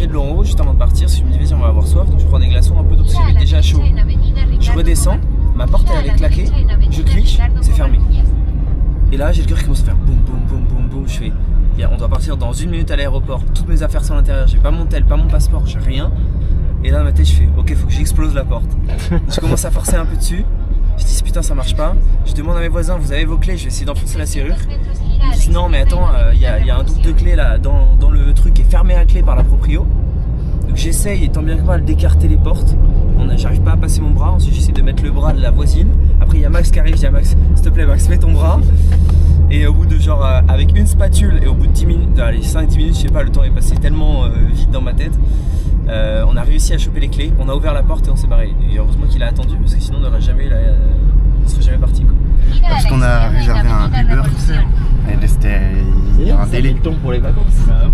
de l'eau en haut juste avant de partir, parce que je me dis vas-y on va avoir soif, donc je prends des glaçons un peu d'eau parce que j'avais déjà chaud. Je redescends, ma porte elle avait claqué, je clique, c'est fermé. Et là j'ai le cœur qui commence à faire boum boum boum boum boum, je fais on doit partir dans 1 minute à l'aéroport, toutes mes affaires sont à l'intérieur, j'ai pas mon tel, pas mon passeport, j'ai rien. Et là dans ma tête je fais ok faut que j'explose la porte. Je commence à forcer un peu dessus, je dis putain ça marche pas, je demande à mes voisins vous avez vos clés, je vais essayer d'enfoncer la serrure. Ils disent non mais attends, y a un double de clé là dans le truc qui est fermé à clé par la proprio. Donc j'essaye et tant bien que mal d'écarter les portes. J'arrive pas à passer mon bras, ensuite j'essaie de mettre le bras de la voisine. Après il y a Max qui arrive, je dis à Max s'il te plaît Max mets ton bras. Et au bout de genre avec une spatule et au bout de 10 minutes, allez 5-10 minutes, je sais pas, le temps est passé tellement vite dans ma tête. On a réussi à choper les clés, on a ouvert la porte et on s'est barré. Et heureusement qu'il a attendu parce que sinon on n'aurait jamais, on serait jamais parti quoi. Parce qu'on a réservé un Uber et c'était un délai. Pour les vacances.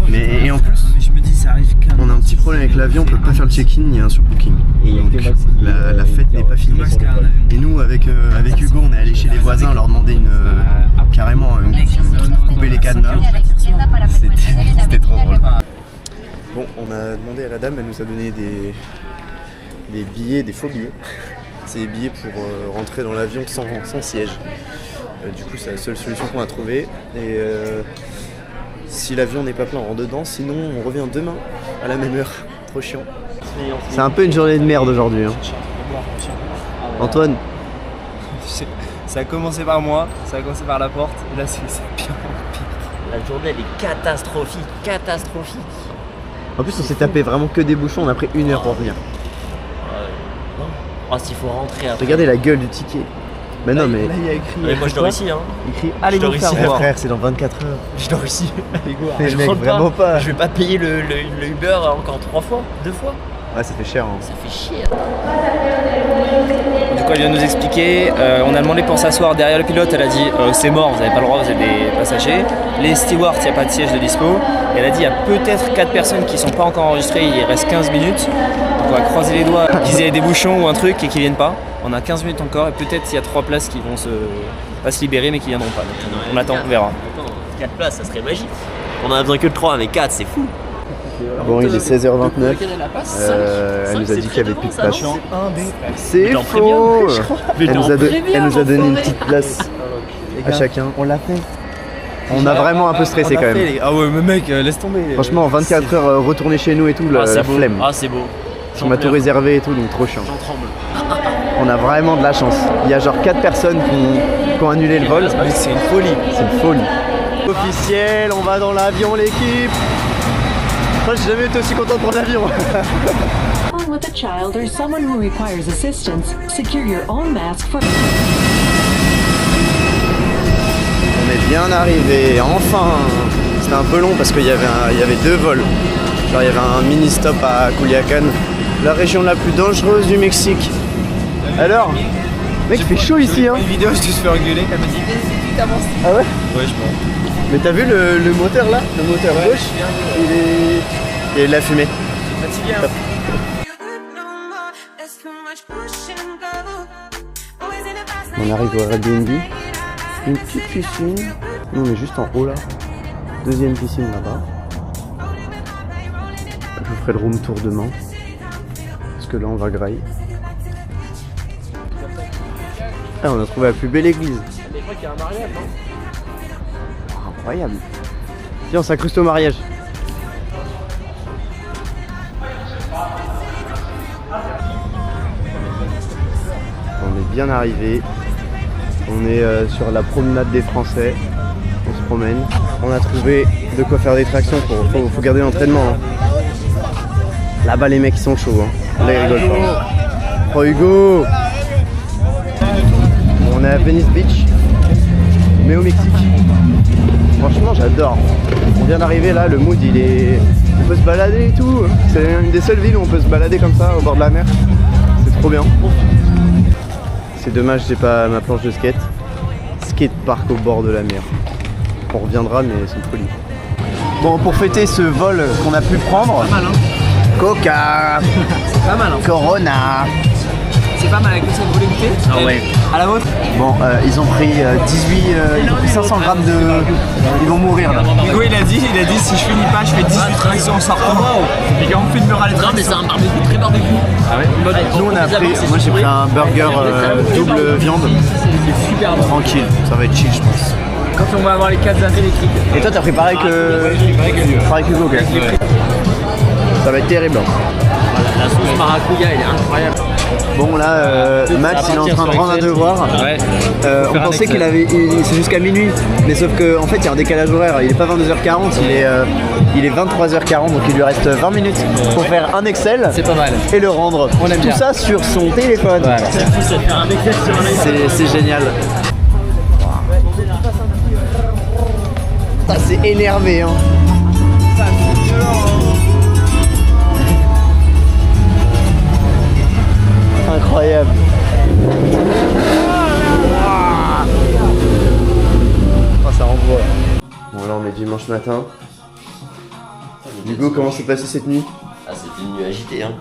Mais et en plus, je me dis ça arrive quand on a un petit problème avec l'avion, on peut pas faire le check-in, il y a un surbooking. Donc la fête n'est pas finie. Et nous avec Hugo on est allé chez les voisins leur demander carrément couper les cadenas. C'était trop drôle. Bon, on a demandé à la dame, elle nous a donné des billets, des faux billets. C'est des billets pour rentrer dans l'avion sans siège. Du coup c'est la seule solution qu'on a trouvée. Et si l'avion n'est pas plein, on rentre dedans, sinon on revient demain à la même heure. Trop chiant. C'est un peu une journée de merde aujourd'hui. Hein. Antoine, ça a commencé par moi, ça a commencé par la porte, et là c'est pire en pire. La journée elle est catastrophique. en plus on s'est tapé vraiment que des bouchons, on a pris 1 heure pour venir. Oh s'il faut rentrer après. Regardez la gueule du ticket. Mais non mais... Là il y a écrit... Mais moi je dors ici hein. Écrit allez je vous dors faire ici, voir. frère, c'est dans 24 heures. Je dors ici. Mais Je mec, rentre vraiment pas. Je vais pas payer le Uber encore 3 fois, 2 fois. Ouais ça fait cher hein. Ça fait chier. Du coup elle vient de nous expliquer, on a demandé pour s'asseoir derrière le pilote, elle a dit c'est mort, vous n'avez pas le droit, vous êtes des passagers. Les stewards, il n'y a pas de siège de dispo. Et elle a dit il y a peut-être 4 personnes qui ne sont pas encore enregistrées, il reste 15 minutes. Donc on va croiser les doigts qu'ils aient des bouchons ou un truc et qu'ils viennent pas. On a 15 minutes encore et peut-être il y a 3 places qui vont pas se libérer mais qui viendront pas. Donc, on attend, on verra. 4 places, ça serait magique. On en a besoin que de 3, mais 4 c'est fou. Bon il est 16h29, elle nous a dit qu'il n'y avait plus de place. C'est faux. Elle nous a donné une petite place à chacun. On l'a fait. On a vraiment un peu stressé quand même. Ah ouais mais mec laisse tomber. Franchement 24 heures retourner chez nous et tout, la flemme. Ah c'est beau. On m'a tout réservé et tout, donc trop chiant. J'en tremble. On a vraiment de la chance. Il y a genre 4 personnes qui ont annulé le vol. C'est une folie. C'est une folie. Officiel, on va dans l'avion l'équipe. Moi j'ai jamais été aussi content de prendre l'avion. With a child or someone who requires assistance, secure your own mask for... On est bien arrivé, enfin. C'était un peu long parce qu'il y avait 2 vols. Genre il y avait un mini stop à Culiacán, la région la plus dangereuse du Mexique. Alors, mec il fait chaud ici hein. Une vidéo je te suis fait engueuler, elle m'a dit vite avance. Ah ouais? Ouais je pense. Mais t'as vu le moteur là? Le moteur gauche, il est de la fumée. Fatigué hein. On arrive au Airbnb, une petite piscine, nous on est juste en haut là, 2e piscine là-bas. Je vous ferai le room tour demain, parce que là on va grailler. Ah on a trouvé la plus belle église. Je crois qu'il y a un mariage non? Oh, incroyable. Viens on s'incruste au mariage. On est bien arrivé. On est sur la promenade des Français. On se promène. On a trouvé de quoi faire des tractions. Faut garder l'entraînement. Hein. Là-bas les mecs ils sont chauds. Hein. Là ils rigolent pas. Oh Hugo. On est à Venice Beach, mais au Mexique. Franchement j'adore. On vient d'arriver là, le mood il est... On peut se balader et tout. C'est une des seules villes où on peut se balader comme ça au bord de la mer. C'est trop bien. C'est dommage j'ai pas ma planche de skate. Skatepark au bord de la mer. On reviendra mais c'est une folie. Bon pour fêter ce vol qu'on a pu prendre. Pas mal hein. Coca. C'est pas mal hein. Corona. C'est pas mal avec le sac, vous voulez goûter? Ah ouais. À la vôtre? Bon, ils ont pris 500 grammes de... Ils vont mourir là. Hugo il a dit si je finis pas, je fais 18 tractions en sortant. Et quand on fait de me râler. Non mais c'est un barbecue très barbecue. Ah ouais. Nous on a pris, moi j'ai pris un burger double viande. C'est super bon. Tranquille, ça va être chill je pense. Quand on va avoir les 4 électriques. Et toi t'as pris pareil que... Pareil que Hugo, ok. Ça va être terrible. La sauce maracuja elle est incroyable. Bon là, Max il est en train de rendre un devoir. Ouais. On pensait qu'il avait, c'est jusqu'à minuit, mais sauf qu'en fait il y a un décalage horaire. Il est pas 22h40, il est 23h40, donc il lui reste 20 minutes pour faire un Excel. C'est pas mal. Et le rendre. On aime tout bien. ça sur son téléphone. Voilà. C'est génial. Ça c'est énervé hein. Incroyable. Oh, ça renvoie. Bon là on est dimanche matin. Hugo, comment s'est passé cette nuit? Ah c'était une nuit agitée hein.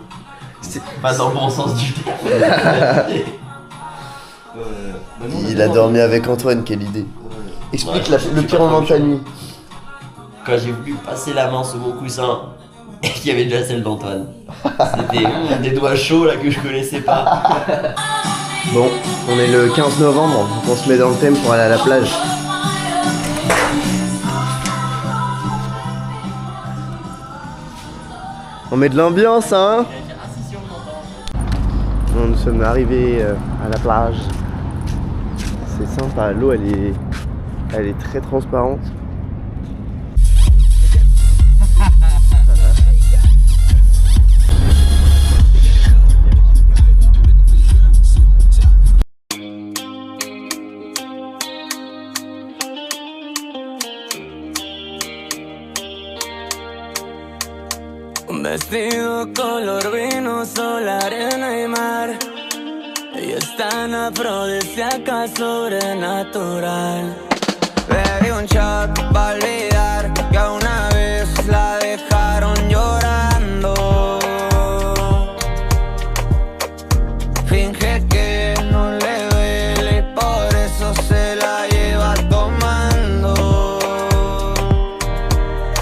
C'est pas dans le bon sens du terme. Il a dormi avec Antoine, quelle idée. Explique le pire moment de ta nuit. Quand j'ai voulu passer la main sur mon coussin et qu'il y avait déjà celle d'Antoine. C'était des doigts chauds là que je connaissais pas. Bon, on est le 15 novembre, donc on se met dans le thème pour aller à la plage. On met de l'ambiance hein. Bon, nous sommes arrivés à la plage. C'est sympa, l'eau elle est très transparente. Un vestido color vino, sol, arena y mar. Ella es tan afrodisíaca, sobrenatural. Le di un shot para olvidar que una vez la dejaron llorando. Finge que no le duele y por eso se la lleva tomando.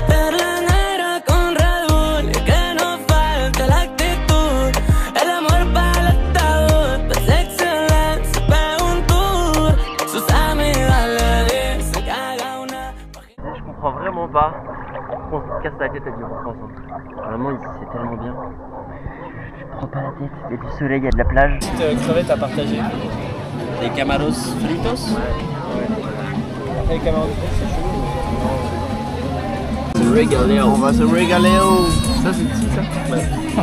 Perla negra con Red Bull, que no falte la actitud. El amor para el ataúd, pues excelente, se pega un tour. Sus amigas le dicen que haga una. Je comprends vraiment pas pourquoi on se casse la tête à dire ensemble. Vraiment ici c'est tellement bien. Je prends pas la tête, il y a du soleil, il y a de la plage. Crevette à partager. Des camaros fritos. Les camarades, c'est Se régaler. On va se régaler. ça c'est petit ça? Ouais.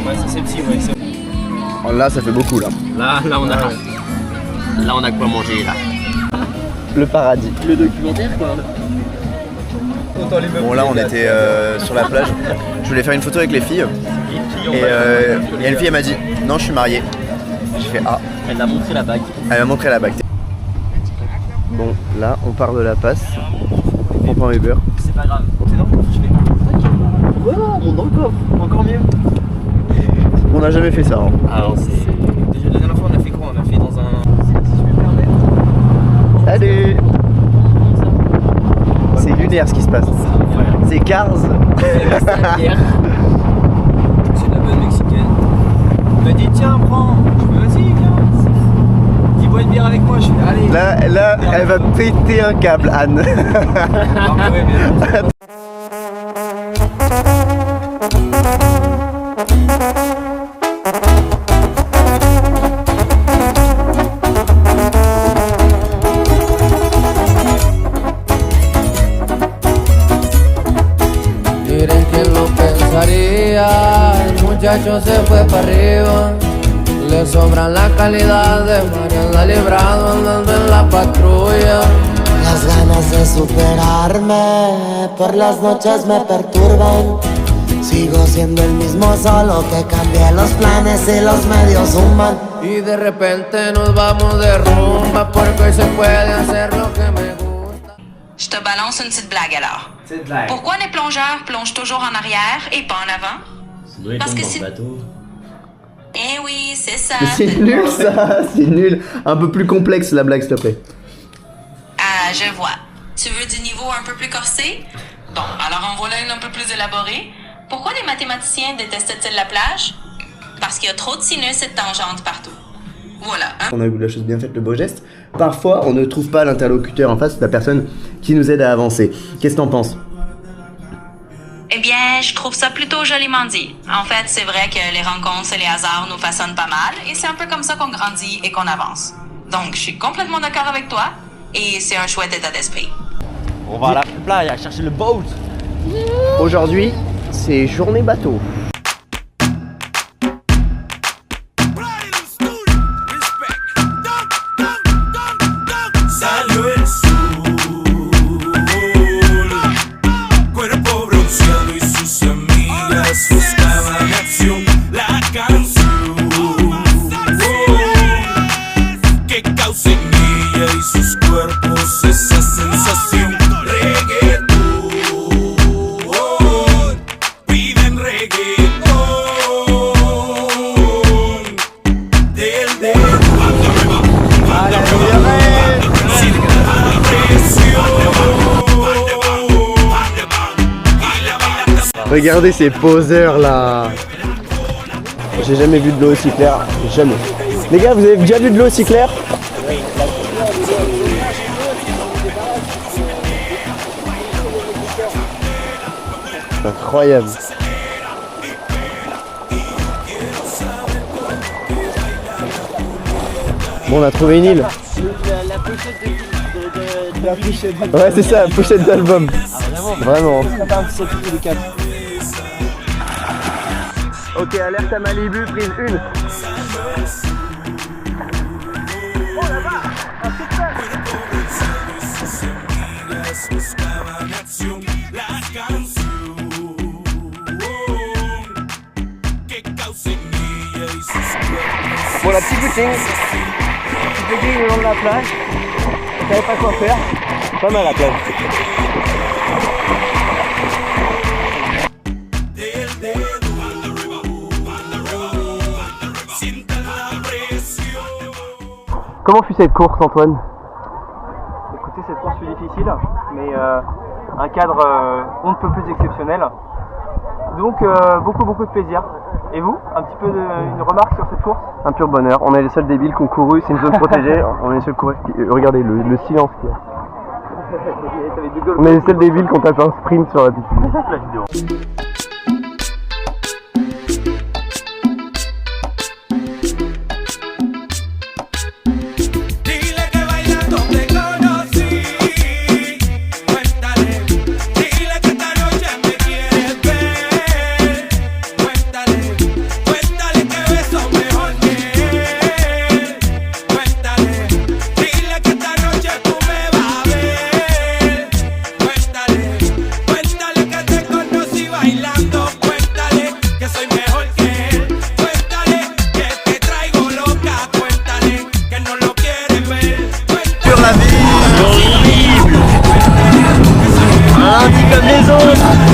Ouais, ça c'est petit, ouais. Oh, là ça fait beaucoup là. Là on a quoi manger là. Le paradis. Le documentaire quoi. Bon là on était sur la plage. Je voulais faire une photo avec les filles. Et une fille elle m'a dit non je suis mariée. J'ai fait ah. Elle m'a montré la bague. Elle m'a montré la bague. Bon là on part de la passe. On prend Uber. C'est pas grave. T'es dans le coffre, je fais. Ouais, on monte dans le coffre. Encore mieux. On n'a jamais fait ça. Hein. Ah non c'est... Déjà la dernière fois on a fait quoi? On a fait dans un... Salut. C'est lunaire ce qui se passe. C'est Cars. C'est de la bonne mexicaine. Elle m'a dit tiens prends. Je fais vas-y viens. Dis bois une bière avec moi. Je fais allez. Là elle va péter un câble Anne. Ah, ouais, mais... Miren quién lo pensaría, el muchacho se fue para arriba. Le sobran la calidad de Mariana Librado andando en la patrulla. Las ganas de superarme por las noches me perturban. Sigo siendo el mismo, solo que cambié los planes y los medios suman. Y de repente nos vamos de rumba porque hoy se puede hacer lo que me gusta. Je te balance une petite blague alors. Pourquoi les plongeurs plongent toujours en arrière et pas en avant? Parce que si... Eh oui, c'est ça. Mais c'est nul ça, c'est nul. Un peu plus complexe la blague s'il te plaît. Ah, je vois. Tu veux du niveau un peu plus corsé? Bon, alors en voilà une un peu plus élaborée. Pourquoi les mathématiciens détestent-ils la plage? Parce qu'il y a trop de sinus et de tangentes partout. Voilà. Hein? On a eu la chose bien faite, le beau geste. Parfois, on ne trouve pas l'interlocuteur en face, la personne qui nous aide à avancer. Qu'est-ce que t'en penses? Eh bien, je trouve ça plutôt joliment dit. En fait, c'est vrai que les rencontres et les hasards nous façonnent pas mal, et c'est un peu comme ça qu'on grandit et qu'on avance. Donc, je suis complètement d'accord avec toi, et c'est un chouette état d'esprit. On va à la plage, à chercher le boat. Aujourd'hui, c'est journée bateau. Regardez ces poseurs là. J'ai jamais vu de l'eau aussi claire. Jamais. Les gars, vous avez déjà vu de l'eau aussi claire? Incroyable. Bon, on a trouvé une île. Ouais, c'est ça, pochette d'album. Vraiment. Ok, alerte à Malibu, prise 1. Oh là-bas, un super. Bon, la petite boutique le long de la plage. Je savais pas quoi faire. Pas mal la plage. Comment fut cette course, Antoine? Écoutez, cette course fut difficile, mais un cadre on ne peut plus exceptionnel. Donc beaucoup de plaisir. Et vous, un petit peu une remarque sur cette course? Un pur bonheur. On est les seuls débiles qui ont couru. C'est une zone protégée. On est les seuls courus. Regardez le silence qu'il y a. On est les seuls débiles qui ont tapé un sprint sur la vidéo.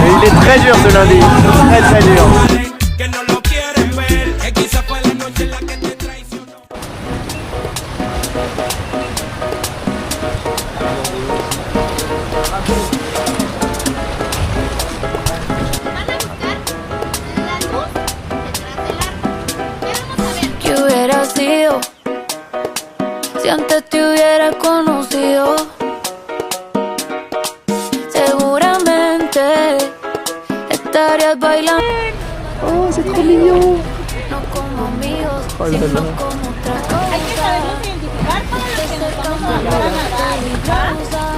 Il est très dur ce lundi, très dur. ¿Qué hubiera sido si antes te hubiera conocido? Estarías bailando. Oh, c'est trop mignon. No como amigos, Oh, sino como otra cosa. Hay que sabernos identificar para los que nos vamos a ayudar a nadar.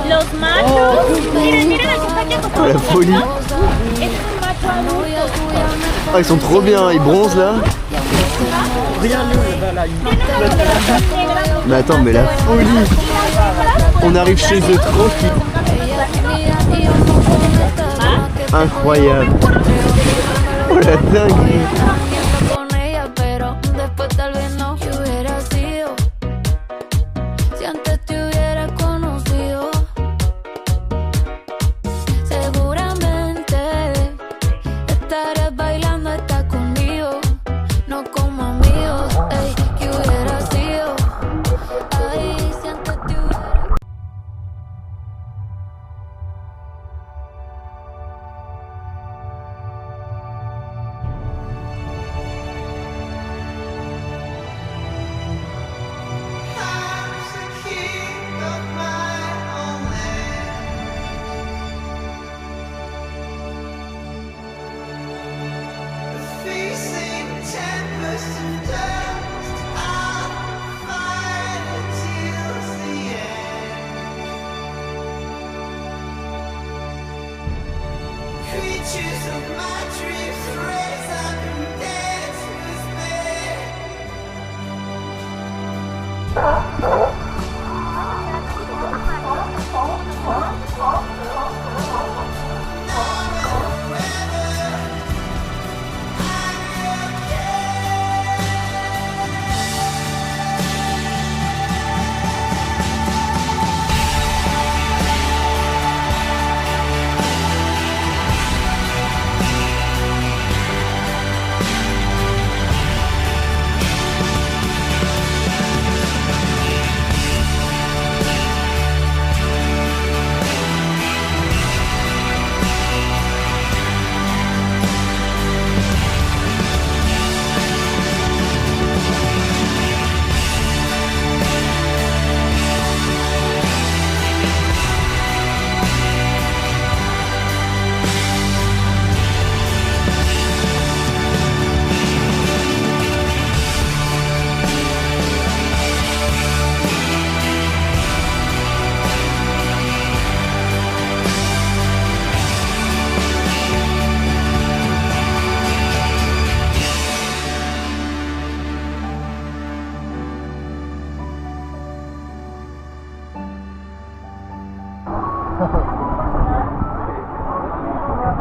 Los machos. Miren, miren el que está aquí acostado. La folie. Este es un macho adulto. Ah, ils sont trop bien, ils bronzent là. Mais attends, mais la folie. On arrive chez eux tranquille. Incroyable. Oh la dinguerie. Estarías bailando, estás conmigo, no como amigos.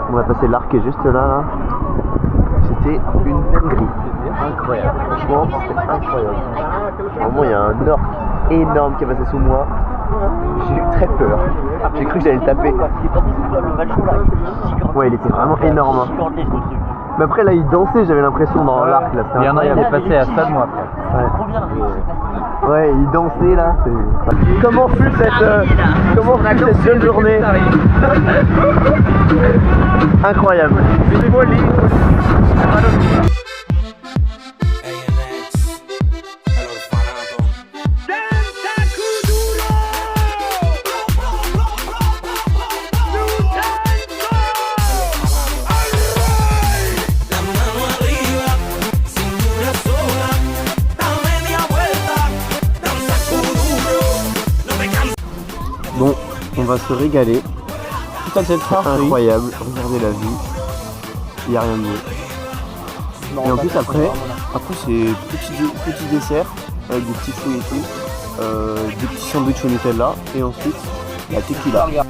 On va passer l'arc qui est juste là. C'était une dinguerie. Incroyable. Franchement, c'était incroyable. Au moment, il y a un orque énorme qui est passé sous moi. J'ai eu très peur. J'ai cru que j'allais le taper. Ouais, il était vraiment énorme. Hein. Mais après, là, il dansait, j'avais l'impression dans l'arc. Il y en a un qui est passé à ça de moi. Ouais, il dansait là. Comment fut cette jeune journée? Incroyable. Bon, on va se régaler. C'est incroyable, regardez la vue. Il n'y a rien de mieux. Et en plus après c'est petit dessert avec des petits fruits et tout, des petits sandwichs au Nutella et ensuite la tequila. On est bien.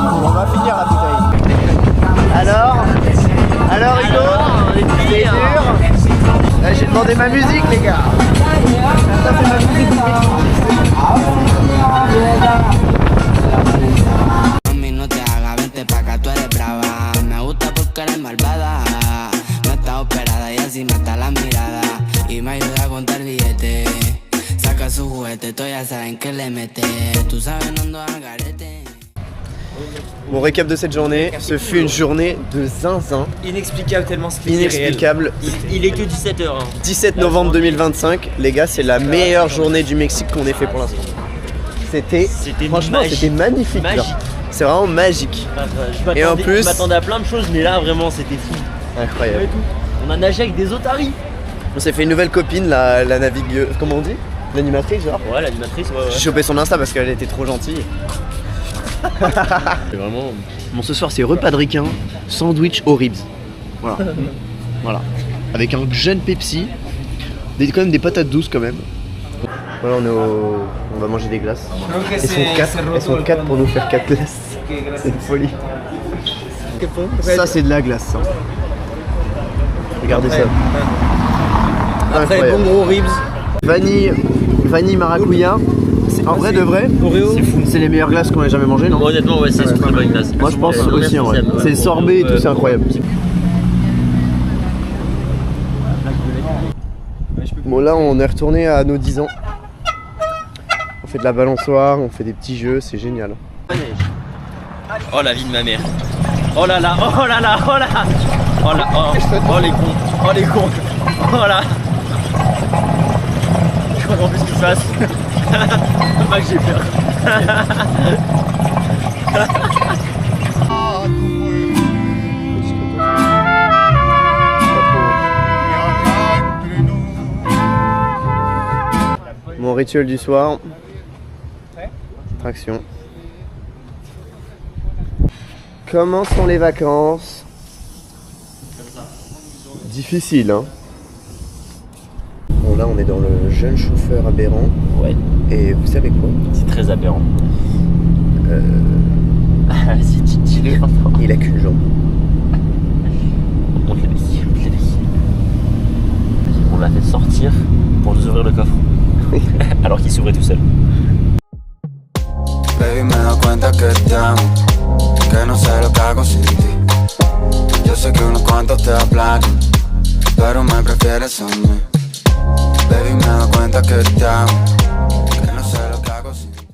J'espère qu'on va finir la bouteille. On va finir la bouteille. Alors Hugo, c'est dur. Là, j'ai demandé ma musique les gars. Ça c'est ma musique. Mami, no te hagas, vente pa' acá, tú eres brava. Me gusta porque eres malvada. No está operada y así mata la mirada. Y me ayuda a contar billetes. Saca su juguete, tú ya saben que le mete. Tú sabes, no ando al garete. Bon, récap de cette journée, ce fut une journée de zinzin. Inexplicable tellement c'était Inexplicable. Il est que 17h. Hein. 17 novembre 2025, les gars, c'est la meilleure journée du Mexique qu'on ait fait pour l'instant. C'était franchement, c'était magnifique. C'est vraiment magique. Et en plus, je m'attendais à plein de choses, mais là vraiment c'était fou. Incroyable. On a nagé avec des otaries. On s'est fait une nouvelle copine, la navigueuse, comment on dit? L'animatrice genre? Ouais, l'animatrice, ouais. J'ai chopé son Insta parce qu'elle était trop gentille. C'est vraiment... Bon, ce soir c'est repas de ricain, sandwich aux ribs. Voilà. Voilà. Avec un jeune Pepsi, quand même des patates douces quand même. Voilà, on va manger des glaces. Elles sont 4 pour nous faire 4 glaces. C'est une folie. Ça c'est de la glace. Hein. Regardez ça. Après bon gros ribs. Vanille maracuja. En vrai de vrai, c'est les meilleures glaces qu'on ait jamais mangées, non? Honnêtement, ouais, c'est super bonne glace. Moi je pense aussi en vrai. C'est le sorbet et tout, c'est incroyable. Bon là on est retourné à nos 10 ans. On fait de la balançoire, on fait des petits jeux, c'est génial. Oh la vie de ma mère. Oh là là, oh là là, oh là. Oh là, oh les cons. Oh les cons. Voilà. Je comprends plus ce qui se passe. Pas que j'ai peur. Mon rituel du soir. Traction. Comment sont les vacances? Difficile, hein. Bon, là on est dans le jeune chauffeur aberrant. Ouais. Et vous savez quoi? C'est très aberrant. Vas-y, dis-le. Il a qu'une jambe. On te l'a dit, on te l'a dit. On l'a fait sortir pour nous ouvrir le coffre. Alors qu'il s'ouvrait tout seul. Baby, me doy cuenta que te amo, que no sé lo que hago sin ti. Yo sé que unos cuantos te hablan, pero me prefieres a mí. Baby, me doy cuenta que te amo, que no sé lo que hago sin ti.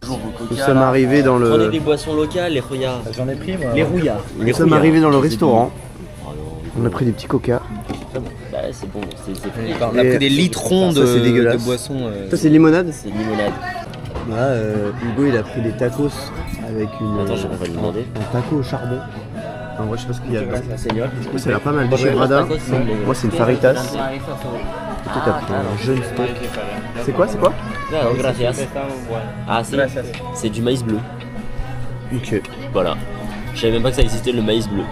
Nous sommes arrivés dans Prenez le... des boissons locales, les rouillards. J'en ai pris moi. Les rouillards. Nous sommes arrivés dans le restaurant. On a pris des petits coca. Bah c'est bon, c'est On a pris des litrons Ça, c'est dégueulasse. de boissons. Ça c'est limonade. C'est limonade. Là, Hugo il a pris des tacos avec une... Attends, on va lui demander. Un taco au charbon. En vrai je sais pas ce qu'il y a dedans. Seigneur. Ça a l'air pas mal. Des chevrada. Moi c'est une faritas. Toi t'as pris un jeune stock. C'est quoi? C'est quoi? Non, gracias. Ah c'est du maïs bleu. Ok. Voilà. Je savais même pas que ça existait le maïs bleu.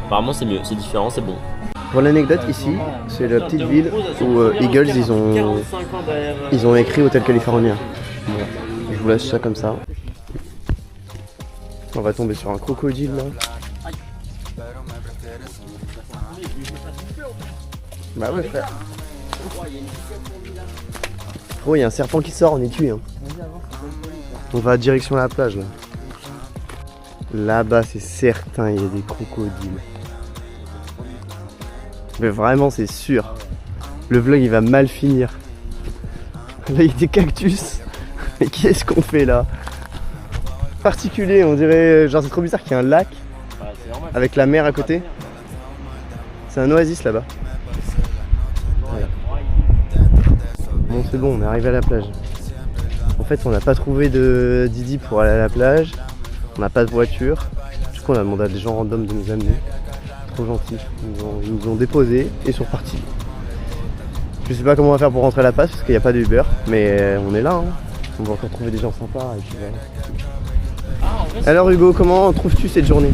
Apparemment c'est mieux, c'est différent, c'est bon. Pour l'anecdote ici, c'est la petite ville où Eagles ils ont écrit Hôtel California. Voilà. Je vous laisse ça comme ça. On va tomber sur un crocodile là. Bah ouais frère. Oh il y a un serpent qui sort, on est tué hein. On va direction la plage là. Là-bas c'est certain il y a des crocodiles. Mais vraiment c'est sûr. Le vlog il va mal finir. Là il y a des cactus. Mais qu'est-ce qu'on fait là? Particulier, on dirait, genre c'est trop bizarre qu'il y ait un lac avec la mer à côté. C'est un oasis là-bas. Voilà. Bon c'est bon, on est arrivé à la plage. En fait on n'a pas trouvé de Didi pour aller à la plage. On n'a pas de voiture. Du coup on a demandé à des gens random de nous amener. Trop gentils. Ils nous ont déposés et sont repartis. Je sais pas comment on va faire pour rentrer à la passe parce qu'il n'y a pas de Uber. Mais on est là hein. On va encore trouver des gens sympas et puis voilà. Alors Hugo, comment trouves-tu cette journée?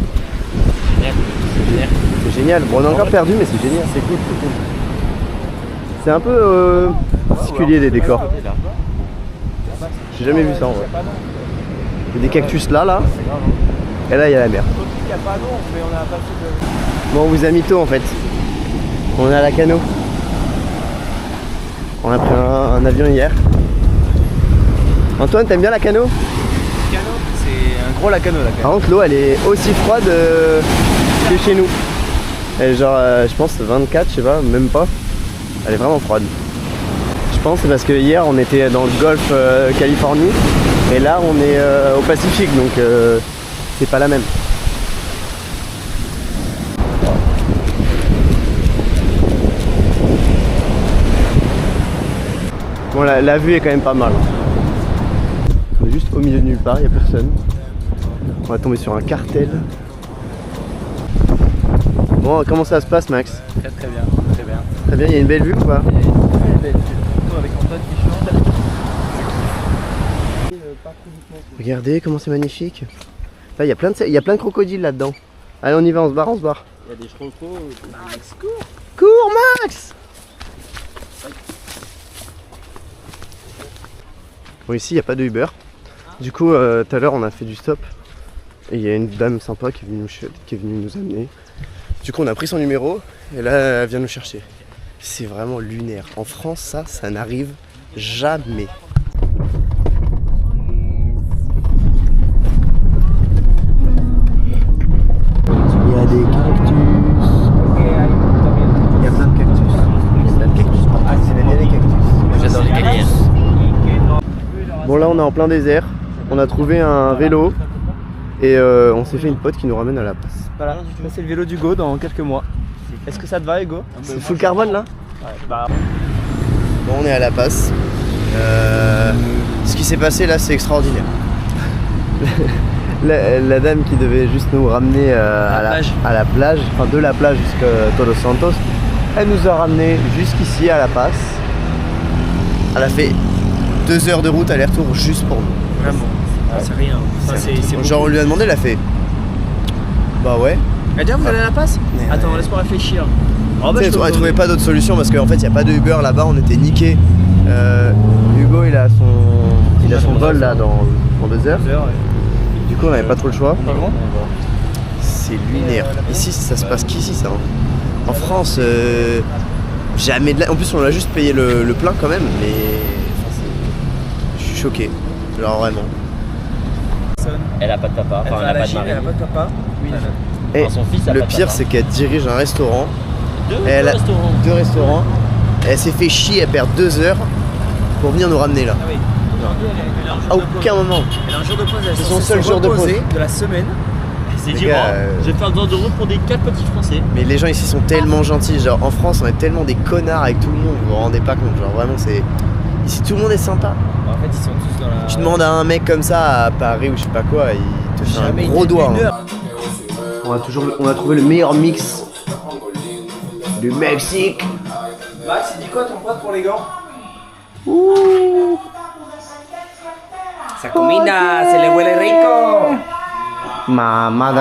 C'est génial. Bon on est encore perdu mais c'est génial. C'est cool, c'est cool. C'est un peu particulier les décors. J'ai jamais vu ça en vrai. Il y a des cactus là. Et là il y a la mer. Bon on vous a mytho en fait. On est à la Cano. On a pris un avion hier. Antoine, t'aimes bien la Cano? C'est un gros Lacano là. Par contre l'eau elle est aussi froide que chez nous. Elle est genre je pense 24, je sais pas, même pas. Elle est vraiment froide. Je pense c'est parce que hier on était dans le golfe Californie et là on est au Pacifique donc c'est pas la même. Bon la vue est quand même pas mal. On est juste au milieu de nulle part, il n'y a personne. On va tomber sur un cartel. Bon, comment ça se passe Max? Très bien, très bien. Très bien, il y a une belle vue ou pas? Il y a une belle vue, surtout avec Antoine qui chante. Regardez comment c'est magnifique. Là, il y a plein de crocodiles là-dedans. Allez, on y va, on se barre, on se barre. Il y a des crocos. Max, cours! Cours Max! Bon ici il n'y a pas de Uber. Du coup tout à l'heure on a fait du stop. Et il y a une dame sympa qui est venue nous amener. Du coup on a pris son numéro et là elle vient nous chercher. C'est vraiment lunaire. En France ça n'arrive jamais. Il y a des cactus. Il y a plein de cactus. Ah c'est bien les cactus. J'adore les cactus. Bon là on est en plein désert, on a trouvé un vélo et on s'est fait une pote qui nous ramène à la passe. Voilà, c'est le vélo d'Hugo dans quelques mois. Est-ce que ça te va Hugo? C'est full carbone là? Bon, on est à La Passe. Ce qui s'est passé là, c'est extraordinaire. La dame qui devait juste nous ramener à la plage, enfin de la plage jusqu'à Todos Santos, elle nous a ramené jusqu'ici à La Passe. Elle a fait 2 heures de route aller-retour juste pour nous. Vraiment, c'est rien. Enfin, c'est genre on lui a demandé, elle a fait bah ouais. Elle dit vous allez à La Passe? Attends, laisse-moi réfléchir. Oh, bah, elle trouvait pas d'autre solution parce qu'en fait il n'y a pas de Uber là-bas, on était niqués. Hugo il a son vol là dans 2 heures. Du coup on n'avait pas trop le choix. C'est lunaire. Ici ça se passe qu'ici ça. Hein. En France, jamais de la... En plus on a juste payé le plein quand même, mais je suis choqué. Genre vraiment. Elle a pas de papa, enfin elle a pas de mari. Elle a pas de papa. Et son fils a le pas de pire papa. c'est qu'elle dirige un restaurant. Deux restaurants. 2 restaurants. Elle s'est fait chier, elle perd 2 heures pour venir nous ramener là. Ah oui. À aucun moment. Elle a un jour de pause. C'est son seul jour de pause de la semaine. C'est Les dit, gars, je vais faire 2 heures de route pour des 4 petits français. Mais les gens ici sont tellement gentils. Genre en France on est tellement des connards avec tout le monde. Vous vous rendez pas compte. Genre vraiment c'est... Ici tout le monde est sympa. En fait ils sont tous dans la... Tu demandes à un mec comme ça à Paris ou je sais pas quoi, il te fait un gros doigt. Hein. On a trouvé le meilleur mix du Mexique. Max, il dit quoi ton pote pour les gants? Ouh. Sa comida, se le huele rico. Mamá.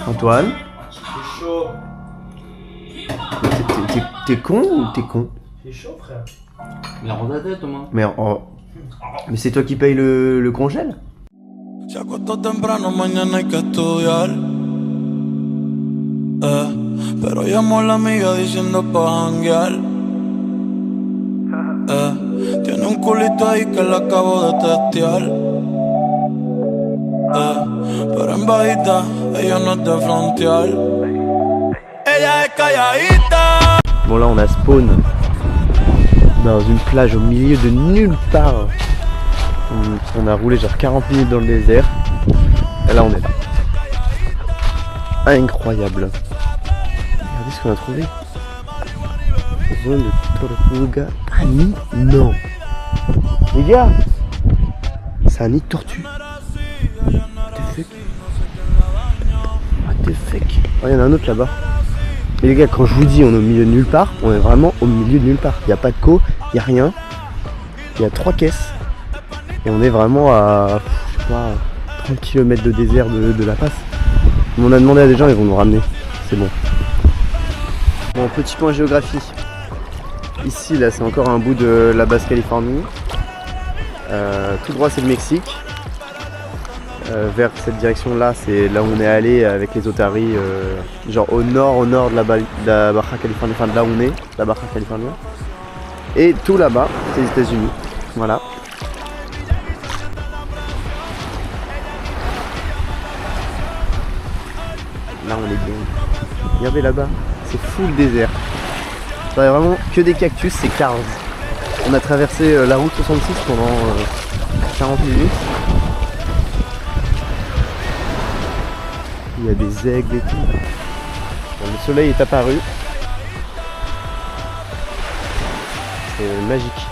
Antoine, C'est chaud. t'es con ou t'es con? C'est chaud frère. Il a rendu la tête au moins. Mais c'est toi qui paye le congèle? Se acostó temprano, mañana hay que estudiar. Pero llamó a la amiga diciendo pa' janguear. Tiene un culito ahí que la acabo de testear. Pero en bajita, ella no es de frontear. Ella es calladita. Bon là on a spawn dans une plage au milieu de nulle part. On a roulé genre 40 minutes dans le désert. Et là on est là. Incroyable. Regardez ce qu'on a trouvé. Zone de Tortuga. Ah nid? Non. Les gars, c'est un nid de tortue. What the fuck? What the fuck? Oh, il y en a un autre là-bas. Mais les gars, quand je vous dis on est au milieu de nulle part, on est vraiment au milieu de nulle part. Il n'y a pas de co, il n'y a rien. Il y a 3 caisses. Et on est vraiment à, je sais pas, 30 km de désert de La Passe. On a demandé à des gens, ils vont nous ramener. C'est bon. Bon, petit point géographie. Ici, là, c'est encore un bout de la Basse-Californie. Tout droit, c'est le Mexique. Vers cette direction-là, c'est là où on est allé avec les otaries, genre au nord de la Baja California, enfin de là où on est, la Baja California. Et tout là-bas, c'est les États-Unis. Voilà. Là, on est bien. Regardez là-bas, c'est full désert. Ça a vraiment que des cactus, c'est Cars. On a traversé la route 66 pendant 40 minutes. Il y a des aigles et tout. Bon, le soleil est apparu. C'est magique.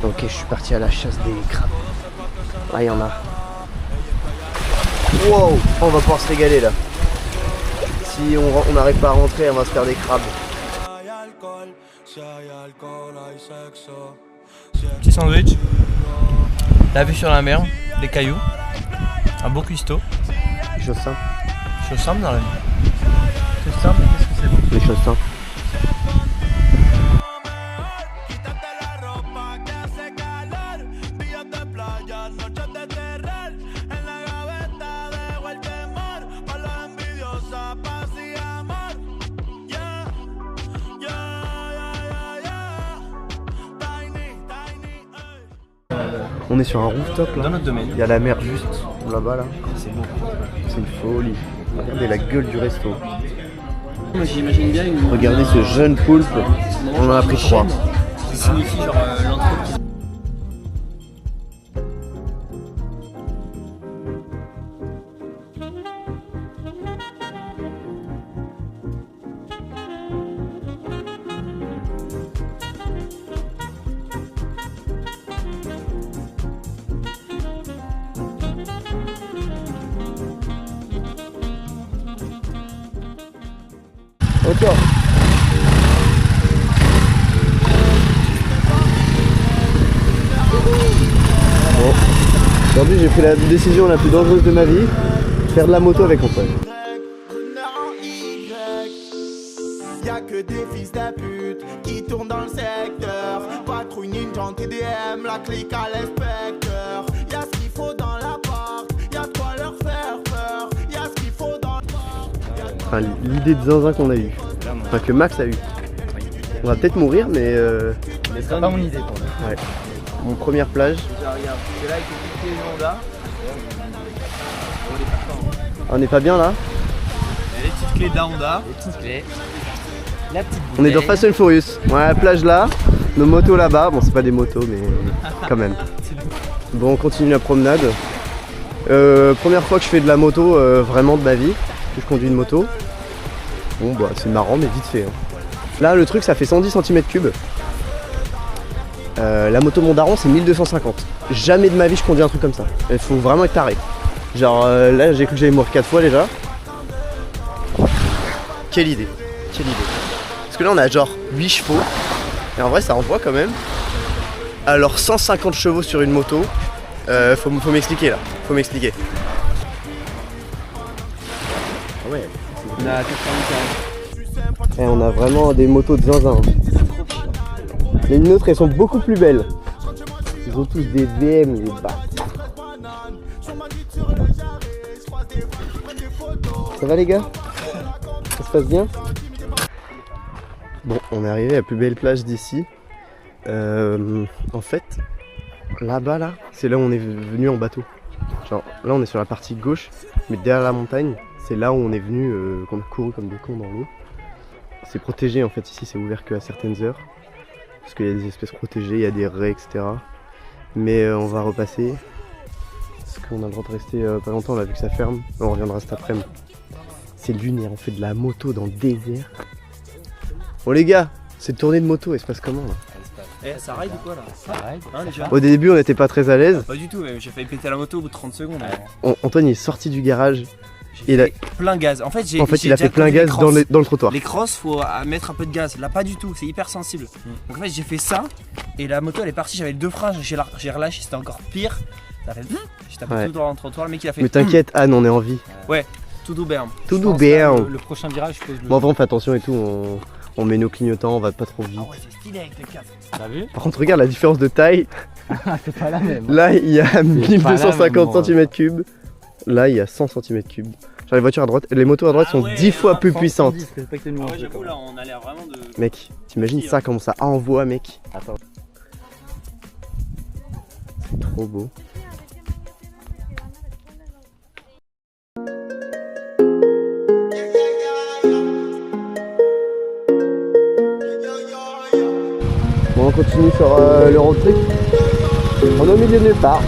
Ok, je suis parti à la chasse des crabes. Ah, il y en a. Wow, on va pouvoir se régaler là. Si on n'arrive pas à rentrer, on va se faire des crabes. Petit sandwich, la vue sur la mer, des cailloux, un beau cuistot. Des choses simples. Chose simple dans la vie. C'est simple, mais qu'est-ce que c'est bon? Des choses simples. On est sur un rooftop là. Dans notre domaine. Il y a la mer juste là-bas là. C'est beau. C'est une folie. Regardez la gueule du resto. Moi j'imagine bien une... Regardez ce jeune poulpe. On en a pris 3. Qui signifie genre l'entreprise. Ok. Bon. Aujourd'hui j'ai pris la décision la plus dangereuse de ma vie, faire de la moto avec mon pote. Y'a que des fils de pute qui tournent dans le secteur. Patrouille ninja TDM, la clique à l'inspecteur. Y'a ce qu'il faut dans l'appart, y'a de quoi leur faire peur. Y'a ce qu'il faut dans le... Enfin, l'idée de zinzin qu'on a eue, enfin que Max a eu. On va peut-être mourir mais Mais c'est pas mon idée pour moi. Ouais. Mon première plage. Regarde, c'est là avec les petites Honda. On n'est pas bien là? Les petites clés de la Honda. Les petites clés. La petite bouteille. On est dans Fast and Furious. Ouais, la plage là, nos motos là-bas. Bon, c'est pas des motos, mais quand même. Bon, on continue la promenade. Première fois que je fais de la moto vraiment de ma vie, que je conduis une moto. Bon, bah c'est marrant, mais vite fait. Hein. Là, le truc, ça fait 110 cm3. La moto de mon daron, c'est 1250. Jamais de ma vie, je conduis un truc comme ça. Il faut vraiment être taré. Genre là, j'ai cru que j'allais mourir 4 fois déjà. Quelle idée. Quelle idée. Parce que là on a genre 8 chevaux et en vrai ça envoie quand même. Alors 150 chevaux sur une moto, faut m'expliquer là, faut m'expliquer. Ah ouais, on a 95. Et on a vraiment des motos de zinzin. Les nôtres elles sont beaucoup plus belles. Ils ont tous des VM, les bâtards. Ça va les gars? Ça se passe bien? Bon, on est arrivé à la plus belle plage d'ici. En fait, là-bas, là, c'est là où on est venu en bateau. Genre, là, on est sur la partie gauche, mais derrière la montagne, c'est là où on est venu, qu'on a couru comme des cons dans l'eau. C'est protégé, en fait, ici, c'est ouvert qu'à certaines heures. Parce qu'il y a des espèces protégées, il y a des raies, etc. Mais on va repasser. Parce qu'on a le droit de rester pas longtemps, là, vu que ça ferme. On reviendra cet après-midi. C'est lunaire, on fait de la moto dans le désert. Bon les gars, cette tournée de moto, elle se passe comment là? Eh, ça ride ou quoi là? Ça ride, hein, déjà. Au début on n'était pas très à l'aise. Pas du tout, même j'ai failli péter la moto au bout de 30 secondes. Antoine il est sorti du garage. Il a plein gaz. En fait, il a fait plein gaz dans le trottoir. Les crosses, faut mettre un peu de gaz. Là, pas du tout, c'est hyper sensible. Donc en fait, j'ai fait ça et la moto elle est partie. J'avais les deux freins, j'ai relâché, c'était encore pire. Ça fait. J'ai tapé tout dans le trottoir. Le mec il a fait. Mais t'inquiète, Anne, on est en vie. Ouais, tout doux bien. Tout doux bien. Le prochain virage, je pose le. Bon, on fait attention et tout. On met nos clignotants, on va pas trop vite. Ah ouais, c'est stylé avec les 4. T'as vu? Par contre, regarde la différence de taille. C'est pas la même. Là, il y a 1250 cm3. Là, il y a 100 cm3. Genre, les voitures à droite, les motos à droite sont 10 fois plus puissantes. Ouais, j'avoue, là, on a l'air vraiment de. Mec, t'imagines ça, comment ça envoie, mec? Attends. C'est trop beau. Bon, on continue sur le road trip. On est au milieu de nulle part.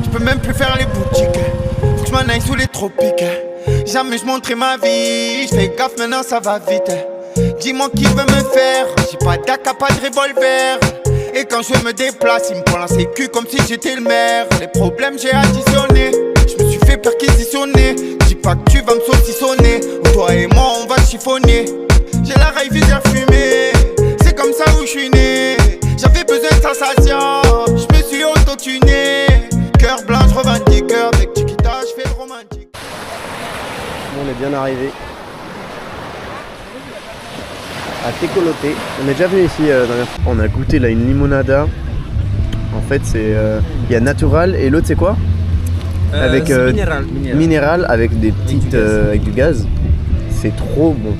Je peux même plus faire les boutiques. Faut que je m'en aille sous les tropiques. Jamais je montrais ma vie. Je fais gaffe maintenant ça va vite. Dis-moi qui veut me faire. J'ai pas d'AK, pas de revolver. Et quand je me déplace, il me prend la sécu comme si j'étais le maire. Les problèmes j'ai additionné. Je me suis fait perquisitionner. Dis pas que tu vas me saucissonner. Ou toi et moi on va chiffonner. J'ai la raille visère fumée. C'est comme ça où je suis né. J'avais besoin de sensation. Je me suis auto-tuné. Cœur blanc, je revendique. Avec Chiquita, je fais le romantique. On est bien arrivé à Tecolote. On est déjà venu ici dernière fois. On a goûté là une limonada. En fait c'est il y a natural et l'autre c'est quoi? Avec minéral avec des petites avec du gaz. C'est trop bon.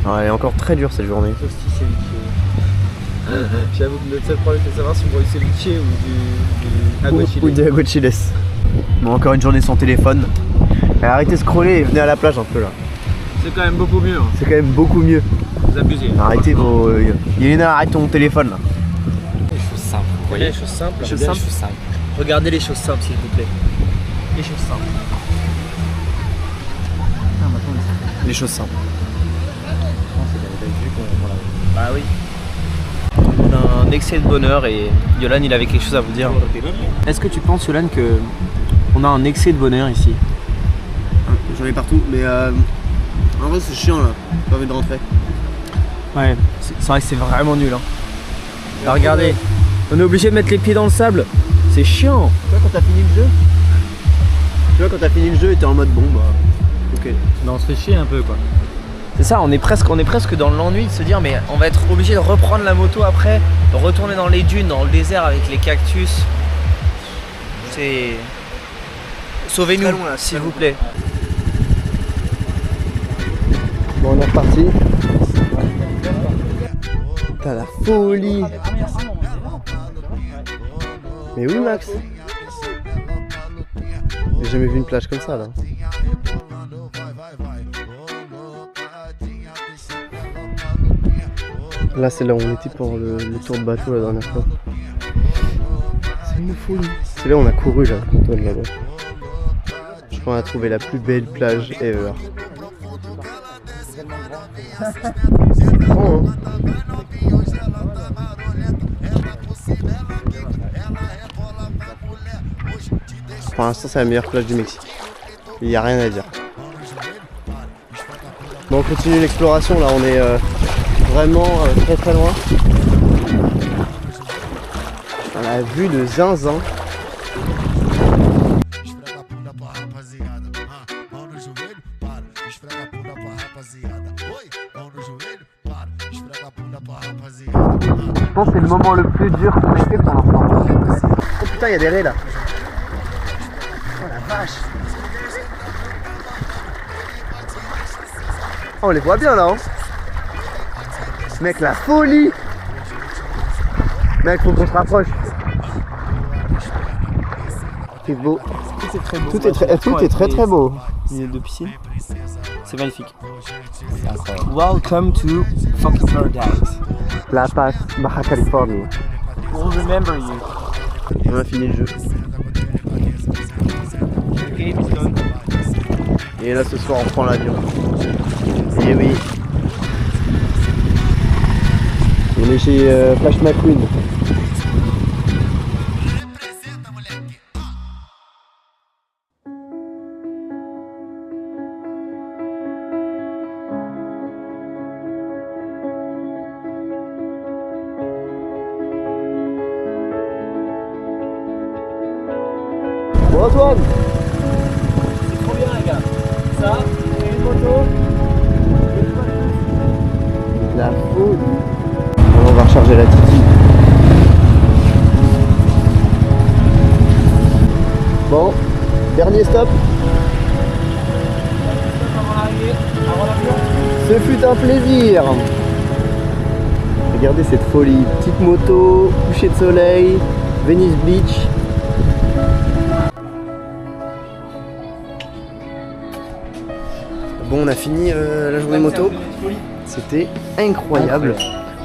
Alors, elle est encore très dure cette journée. J'avoue que notre seul problème c'est de savoir si on voit du ceviche ou du aguachile. Ou des aguachiles. Bon, encore une journée sans téléphone. Arrêtez de scroller et venez à la plage un peu là. C'est quand même beaucoup mieux. Hein. C'est quand même beaucoup mieux. Vous abusez. Arrêtez vos... Yelena, arrête ton téléphone là. Les choses simples. Vous voyez Les choses simples. Les choses simples. Regardez les choses simples s'il vous plaît. Les choses simples. Les choses simples. Bah oui. On a un excès de bonheur et Yolan il avait quelque chose à vous dire. Est-ce que tu penses Yolan que on a un excès de bonheur ici? J'en ai partout mais en vrai c'est chiant là, j'ai pas envie de rentrer. Ouais, c'est vrai que c'est vraiment nul hein. Là, regardez, on est obligé de mettre les pieds dans le sable. C'est chiant. Tu vois quand t'as fini le jeu et t'es en mode bon bah ok. Non, on se fait chier un peu quoi. C'est ça, on est presque dans l'ennui de se dire mais on va être obligé de reprendre la moto après, de retourner dans les dunes, dans le désert avec les cactus. C'est... Sauvez-nous s'il vous plaît. Bon on est reparti. T'as la folie. Mais oui Max. J'ai jamais vu une plage comme ça là. Là c'est là où on était pour le tour de bateau la dernière fois. C'est une folie. C'est là où on a couru là, là-bas. Je pense qu'on a trouvé la plus belle plage ever. Bon, hein. Pour l'instant c'est la meilleure plage du Mexique. Il n'y a rien à dire. Bon on continue l'exploration là, on est vraiment très très loin. On a vu de zinzin. Je pense que c'est le moment le plus dur qu'on ait fait pour l'instant. Oh putain, il y a des raies là. Oh la vache. Oh, on les voit bien là hein. Mec, la folie. Mec, faut qu'on se rapproche. C'est beau. Tout est très beau. Tout est très beau. Milieu de piscine. C'est magnifique. C'est incroyable. Welcome to fucking paradise. La Paz, Baja California. We'll remember you. On a fini le jeu. Et là ce soir on prend l'avion. Et oui. On est chez Flash McQueen. Bon Antoine, C'est trop bien les gars. Ça, et une moto. la folie. Bon, on va recharger la Titi. Bon, dernier stop. Ce fut un plaisir. Regardez cette folie. Petite moto, coucher de soleil, Venice Beach. Bon, on a fini la journée moto. C'était incroyable.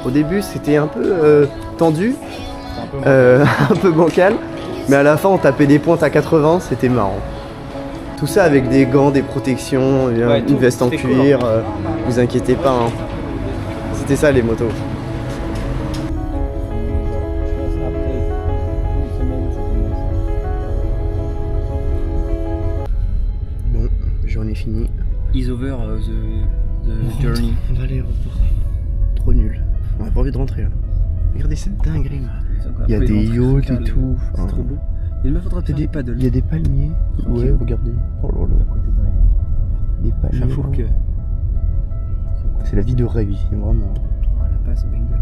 Au début, c'était un peu tendu, un peu bancal. Mais à la fin, on tapait des pointes à 80, c'était marrant. Tout ça avec des gants, des protections, Ouais, une veste en cuir. cool, Vous inquiétez pas. Hein. C'était ça les motos. Bon, journée finie. Is over the journey. On va à l'aéroport. Trop nul. On a pas envie de rentrer là. Regardez cette dinguerie. Il y a des yachts et tout. C'est trop beau. Il me faudra peut-être des paddles. Il y a des palmiers. Ouais, regardez. Oh là là. Des palmiers. J'avoue que c'est la vie de rêve ici, vraiment. la passe Bengal.